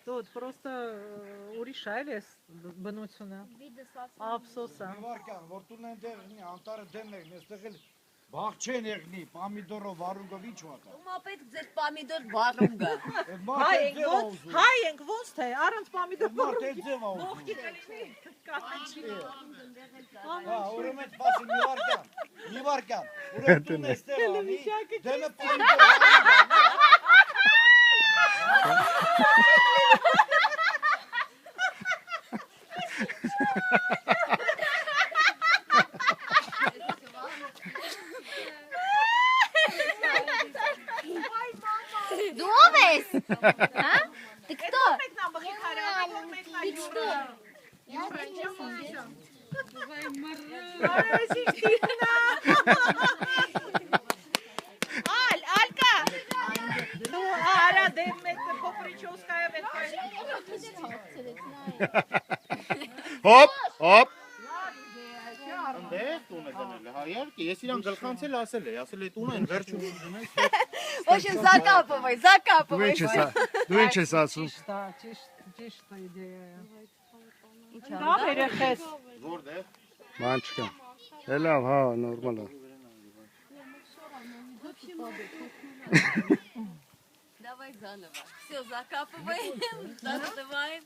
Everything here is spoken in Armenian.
Тут просто ուրիշ այլ է բնությունը։ Ափսոսա։ Վարկան, որ տուն են դեղնի, անտարը դեն եղնի, այստեղ էլ բաղ չեն եղնի, պամիդորով վարունգով ինչ վատա։ Ումա պետք ձեր պամիդոր վարունգը։ Հայ ենք ոնց թե առանց պամիդոր Մարդ է ձև ա ուզում։ Ուրեմն սպասի մի վարկան, ուրեմն տուն է ստեղ անի, դեմը Դու ով ես? Հա? Դու кто? Ալկա։ Արա դեմ մեկ փոփրիչոսկայա մեկ։ Հոպ, հոպ։ Դե տունը դնել է, հա իհարկե, ես իրան գլխանցել ասել է տունը են վերջ ու դնել։ Ոչինչ Զակապովայ։ Դու ինչ ես ասում։ Ճիշտ իդեա է։ Լավ երեխես։ Որտեղ։ Ման չկա։ Լավ, հա, նորմալ է։ Давай заново. Все, закапываем, надеваем.